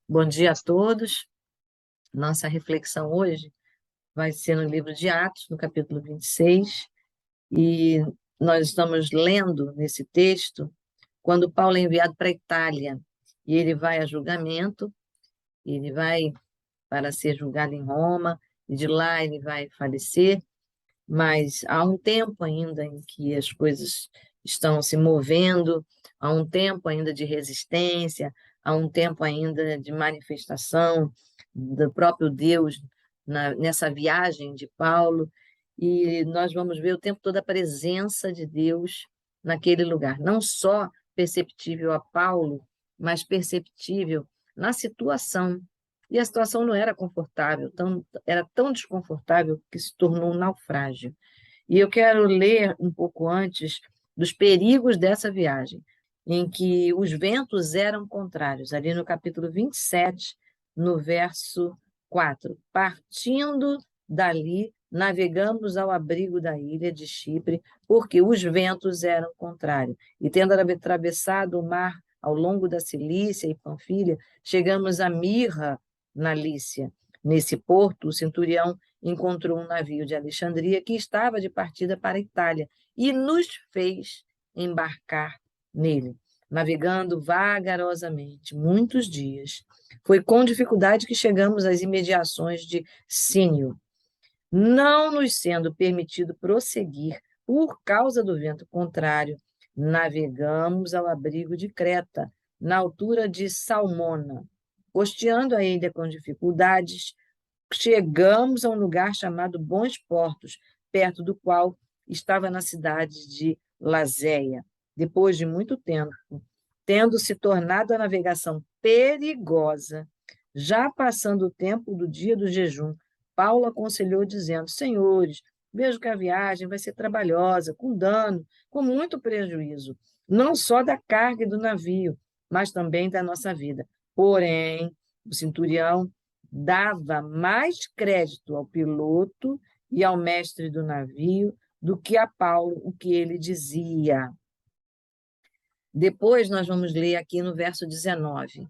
Bom dia a todos. Nossa reflexão hoje vai ser no livro de Atos, no capítulo 26, e nós estamos lendo nesse texto quando Paulo é enviado para a Itália, e ele vai a julgamento, ele vai para ser julgado em Roma, e de lá ele vai falecer, mas há um tempo ainda em que as coisas estão se movendo, há um tempo ainda de resistência, há um tempo ainda de manifestação do próprio Deus nessa viagem de Paulo, e nós vamos ver o tempo todo a presença de Deus naquele lugar, não só perceptível a Paulo, mas perceptível na situação. E a situação não era confortável, era tão desconfortável que se tornou um naufrágio. E eu quero ler um pouco antes dos perigos dessa viagem, em que os ventos eram contrários, ali no capítulo 27, no verso 4. Partindo dali, navegamos ao abrigo da ilha de Chipre, porque os ventos eram contrários. E tendo atravessado o mar ao longo da Cilícia e Panfilha, chegamos a Mirra, na Lícia. Nesse porto, o centurião encontrou um navio de Alexandria que estava de partida para a Itália e nos fez embarcar nele, navegando vagarosamente muitos dias. Foi com dificuldade que chegamos às imediações de Cínio. Não nos sendo permitido prosseguir por causa do vento contrário, navegamos ao abrigo de Creta, na altura de Salmona. Costeando a ilha com dificuldades, chegamos a um lugar chamado Bons Portos, perto do qual estava na cidade de Lazéia. Depois de muito tempo, tendo se tornado a navegação perigosa, já passando o tempo do dia do jejum, Paulo aconselhou, dizendo: Senhores, vejo que a viagem vai ser trabalhosa, com dano, com muito prejuízo, não só da carga e do navio, mas também da nossa vida. Porém, o centurião dava mais crédito ao piloto e ao mestre do navio do que a Paulo o que ele dizia. Depois nós vamos ler aqui no verso 19.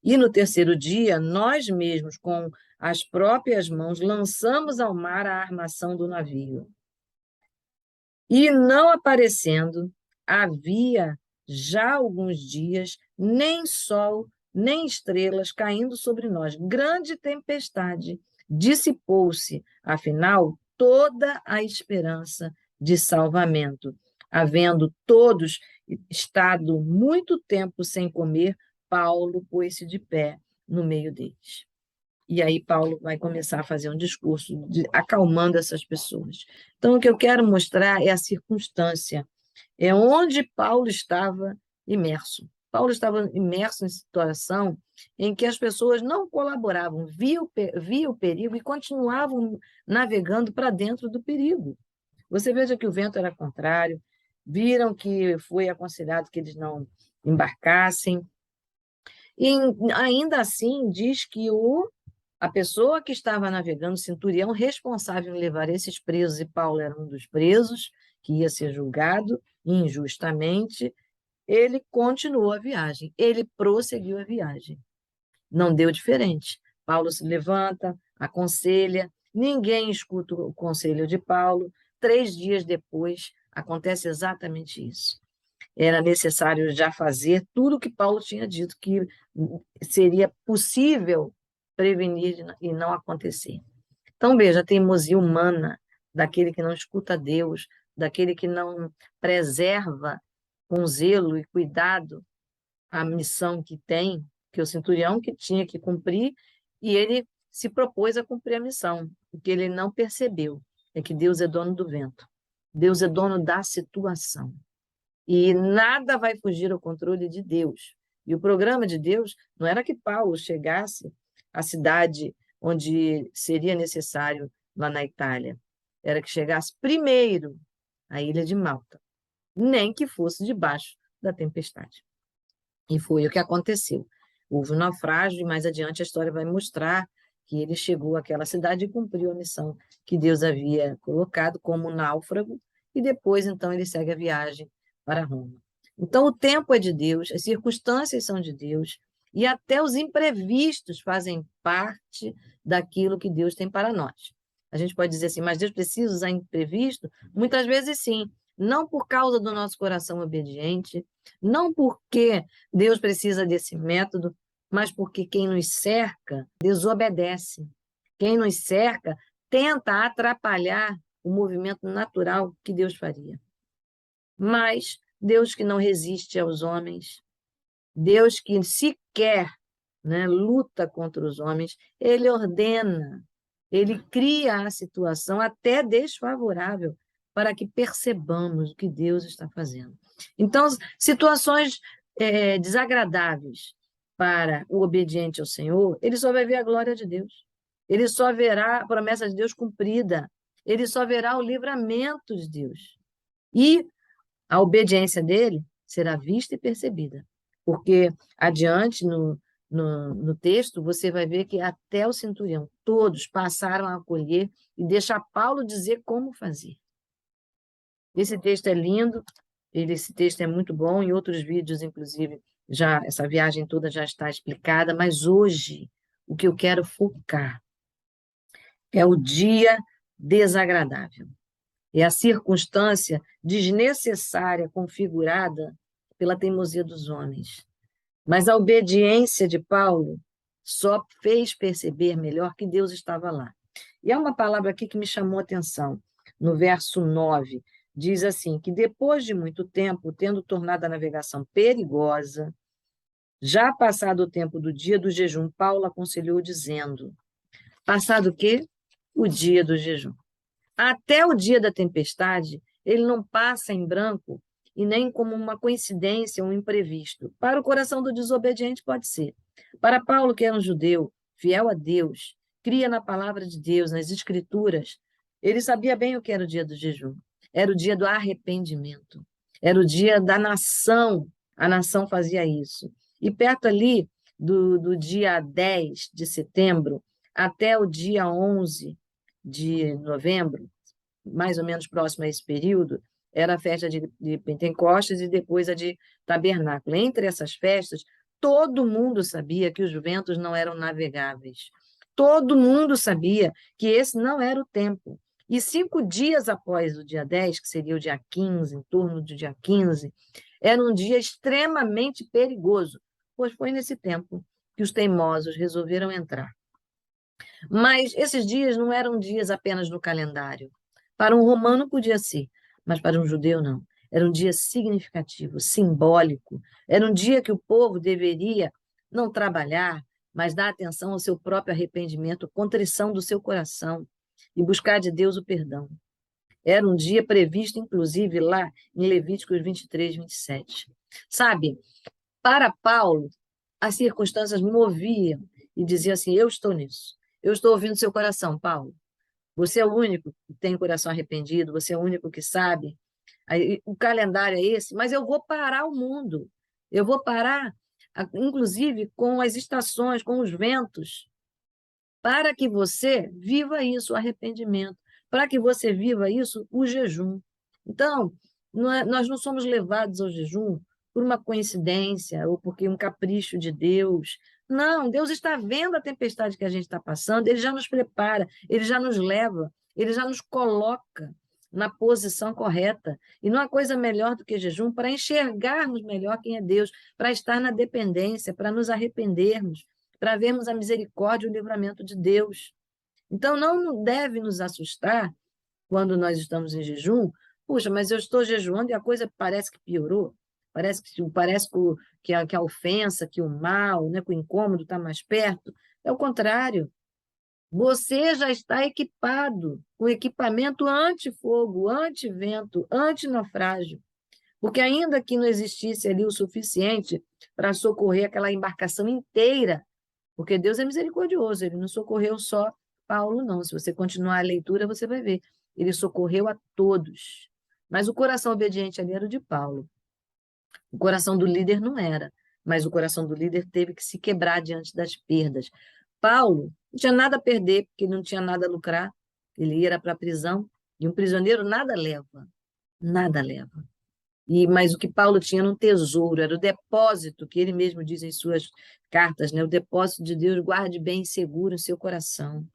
E no terceiro dia, nós mesmos, com as próprias mãos, lançamos ao mar a armação do navio. E não aparecendo, havia já alguns dias, nem sol, nem estrelas caindo sobre nós. Grande tempestade dissipou-se, afinal, toda a esperança de salvamento. Havendo todos estado muito tempo sem comer, Paulo pôs-se de pé no meio deles. E aí Paulo vai começar a fazer um discurso acalmando essas pessoas. Então, o que eu quero mostrar é a circunstância, é onde Paulo estava imerso. Paulo estava imerso em situação em que as pessoas não colaboravam, via o perigo e continuavam navegando para dentro do perigo. Você veja que o vento era contrário, viram que foi aconselhado que eles não embarcassem, e ainda assim diz que a pessoa que estava navegando, o centurião responsável em levar esses presos, e Paulo era um dos presos, que ia ser julgado injustamente, ele continuou a viagem, ele prosseguiu a viagem. Não deu diferente. Paulo se levanta, aconselha, ninguém escuta o conselho de Paulo. 3 dias depois, acontece exatamente isso. Era necessário já fazer tudo o que Paulo tinha dito que seria possível prevenir e não acontecer. Então, veja, a teimosia humana daquele que não escuta Deus, daquele que não preserva com zelo e cuidado a missão que tem, que o centurião que tinha que cumprir, e ele se propôs a cumprir a missão. O que ele não percebeu é que Deus é dono do vento, Deus é dono da situação. E nada vai fugir ao controle de Deus. E o programa de Deus não era que Paulo chegasse à cidade onde seria necessário, lá na Itália. Era que chegasse primeiro à ilha de Malta, nem que fosse debaixo da tempestade. E foi o que aconteceu. Houve um naufrágio, e mais adiante a história vai mostrar que ele chegou àquela cidade e cumpriu a missão que Deus havia colocado como náufrago, e depois, então, ele segue a viagem para Roma. Então, o tempo é de Deus, as circunstâncias são de Deus, E até os imprevistos fazem parte daquilo que Deus tem para nós. A gente pode dizer assim, mas Deus precisa usar imprevisto? Muitas vezes sim, não por causa do nosso coração obediente, não porque Deus precisa desse método, mas porque quem nos cerca desobedece. Quem nos cerca tenta atrapalhar o movimento natural que Deus faria. Mas Deus que não resiste aos homens, Deus que sequer, né, luta contra os homens, ele ordena, ele cria a situação até desfavorável para que percebamos o que Deus está fazendo. Então, situações desagradáveis para o obediente ao Senhor, ele só vai ver a glória de Deus. Ele só verá a promessa de Deus cumprida. Ele só verá o livramento de Deus. E a obediência dele será vista e percebida. Porque adiante no texto, você vai ver que até o centurião, todos passaram a acolher e deixar Paulo dizer como fazer. Esse texto é lindo, esse texto é muito bom, em outros vídeos, inclusive, já essa viagem toda já está explicada, mas hoje o que eu quero focar é o dia desagradável. É a circunstância desnecessária configurada pela teimosia dos homens. Mas a obediência de Paulo só fez perceber melhor que Deus estava lá. E há uma palavra aqui que me chamou a atenção. No verso 9, diz assim, que depois de muito tempo, tendo tornado a navegação perigosa, já passado o tempo do dia do jejum, Paulo aconselhou dizendo, passado o quê? O dia do jejum. Até o dia da tempestade, ele não passa em branco e nem como uma coincidência, um imprevisto. Para o coração do desobediente pode ser. Para Paulo, que era um judeu, fiel a Deus, cria na palavra de Deus, nas escrituras, ele sabia bem o que era o dia do jejum. Era o dia do arrependimento. Era o dia da nação. A nação fazia isso. E perto ali do dia 10 de setembro até o dia 11 de novembro, mais ou menos próximo a esse período, era a festa de Pentecostes e depois a de Tabernáculo. Entre essas festas, todo mundo sabia que os ventos não eram navegáveis. Todo mundo sabia que esse não era o tempo. E 5 dias após o dia 10, que seria o dia 15, em torno do dia 15, era um dia extremamente perigoso, pois foi nesse tempo que os teimosos resolveram entrar. Mas esses dias não eram dias apenas no calendário. Para um romano podia ser, mas para um judeu não. Era um dia significativo, simbólico. Era um dia que o povo deveria não trabalhar, mas dar atenção ao seu próprio arrependimento, contrição do seu coração e buscar de Deus o perdão. Era um dia previsto, inclusive, lá em Levíticos 23, 27. Sabe, para Paulo, as circunstâncias moviam e dizia assim, eu estou nisso. Eu estou ouvindo seu coração, Paulo. Você é o único que tem o coração arrependido, você é o único que sabe. O calendário é esse, mas eu vou parar o mundo. Eu vou parar, inclusive, com as estações, com os ventos, para que você viva isso, o arrependimento, para que você viva isso, o jejum. Então, nós não somos levados ao jejum por uma coincidência ou porque um capricho de Deus. Não, Deus está vendo a tempestade que a gente está passando, Ele já nos prepara, Ele já nos leva, Ele já nos coloca na posição correta. E não há coisa melhor do que jejum para enxergarmos melhor quem é Deus, para estar na dependência, para nos arrependermos, para vermos a misericórdia e o livramento de Deus. Então, não deve nos assustar quando nós estamos em jejum. Puxa, mas eu estou jejuando e a coisa parece que piorou. Parece que a ofensa, que o mal, né, que o incômodo está mais perto. É o contrário. Você já está equipado com equipamento anti-fogo, anti-vento, anti-naufrágio. Porque ainda que não existisse ali o suficiente para socorrer aquela embarcação inteira, porque Deus é misericordioso, ele não socorreu só Paulo, não. Se você continuar a leitura, você vai ver. Ele socorreu a todos. Mas o coração obediente ali era o de Paulo. O coração do líder não era, mas o coração do líder teve que se quebrar diante das perdas. Paulo não tinha nada a perder, porque não tinha nada a lucrar. Ele ia para a prisão, e um prisioneiro nada leva. Nada leva. Mas o que Paulo tinha era um tesouro, era o depósito, que ele mesmo diz em suas cartas, né? O depósito de Deus, guarde bem seguro em seu coração.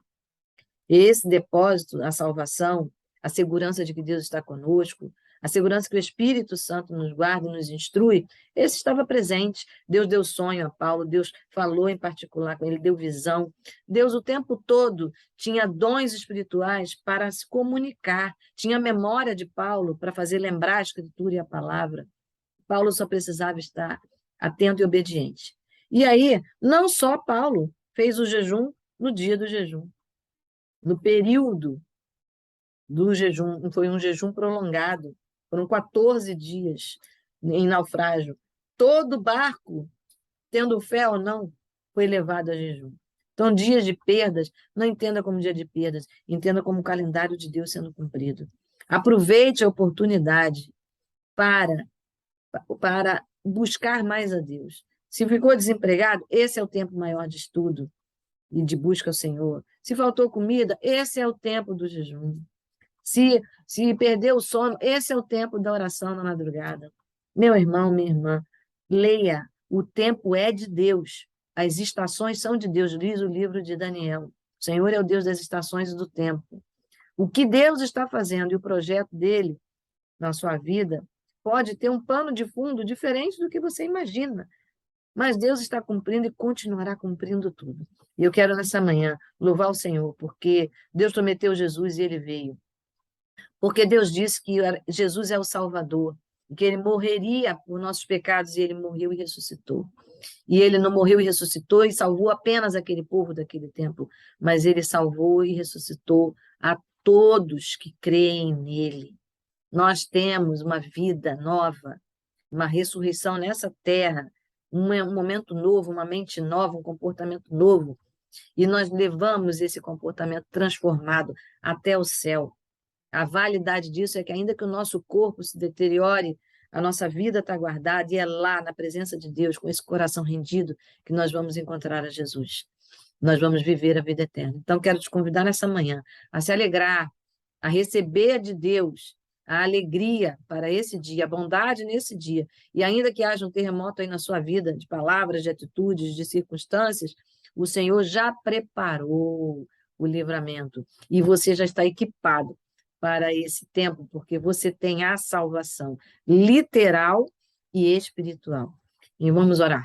Esse depósito, a salvação, a segurança de que Deus está conosco, a segurança que o Espírito Santo nos guarda e nos instrui, esse estava presente. Deus deu sonho a Paulo, Deus falou em particular com ele, deu visão. Deus o tempo todo tinha dons espirituais para se comunicar, tinha a memória de Paulo para fazer lembrar a Escritura e a palavra. Paulo só precisava estar atento e obediente. E aí, não só Paulo fez o jejum no dia do jejum, no período do jejum, foi um jejum prolongado, foram 14 dias em naufrágio. Todo barco, tendo fé ou não, foi levado a jejum. Então, dias de perdas, não entenda como dia de perdas, entenda como o calendário de Deus sendo cumprido. Aproveite a oportunidade para buscar mais a Deus. Se ficou desempregado, esse é o tempo maior de estudo e de busca ao Senhor. Se faltou comida, esse é o tempo do jejum. Se perdeu o sono, esse é o tempo da oração na madrugada. Meu irmão, minha irmã, leia. O tempo é de Deus. As estações são de Deus, diz o livro de Daniel. O Senhor é o Deus das estações e do tempo. O que Deus está fazendo e o projeto dele na sua vida pode ter um pano de fundo diferente do que você imagina. Mas Deus está cumprindo e continuará cumprindo tudo. E eu quero, nessa manhã, louvar o Senhor, porque Deus prometeu Jesus e ele veio. Porque Deus disse que Jesus é o Salvador, que ele morreria por nossos pecados, e ele morreu e ressuscitou. E ele não morreu e ressuscitou e salvou apenas aquele povo daquele tempo, mas ele salvou e ressuscitou a todos que creem nele. Nós temos uma vida nova, uma ressurreição nessa terra, um momento novo, uma mente nova, um comportamento novo, e nós levamos esse comportamento transformado até o céu. A validade disso é que, ainda que o nosso corpo se deteriore, a nossa vida está guardada, e é lá, na presença de Deus, com esse coração rendido, que nós vamos encontrar a Jesus. Nós vamos viver a vida eterna. Então, quero te convidar nessa manhã a se alegrar, a receber de Deus a alegria para esse dia, a bondade nesse dia. E ainda que haja um terremoto aí na sua vida, de palavras, de atitudes, de circunstâncias, o Senhor já preparou o livramento e você já está equipado para esse tempo, porque você tem a salvação literal e espiritual. E vamos orar.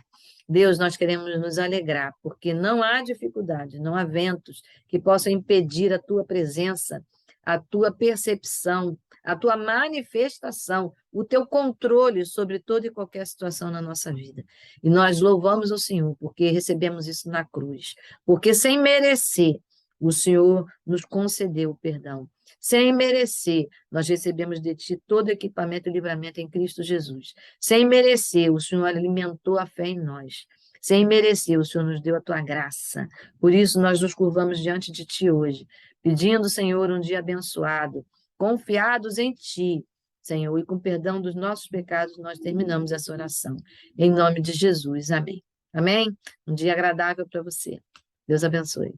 Deus, nós queremos nos alegrar, porque não há dificuldade, não há ventos que possam impedir a tua presença, a tua percepção, a tua manifestação, o teu controle sobre toda e qualquer situação na nossa vida. E nós louvamos o Senhor, porque recebemos isso na cruz, porque sem merecer, o Senhor nos concedeu o perdão. Sem merecer, nós recebemos de Ti todo equipamento e livramento em Cristo Jesus. Sem merecer, o Senhor alimentou a fé em nós. Sem merecer, o Senhor nos deu a Tua graça. Por isso, nós nos curvamos diante de Ti hoje, pedindo, Senhor, um dia abençoado, confiados em Ti, Senhor, e com perdão dos nossos pecados, nós terminamos essa oração. Em nome de Jesus, amém. Amém? Um dia agradável para você. Deus abençoe.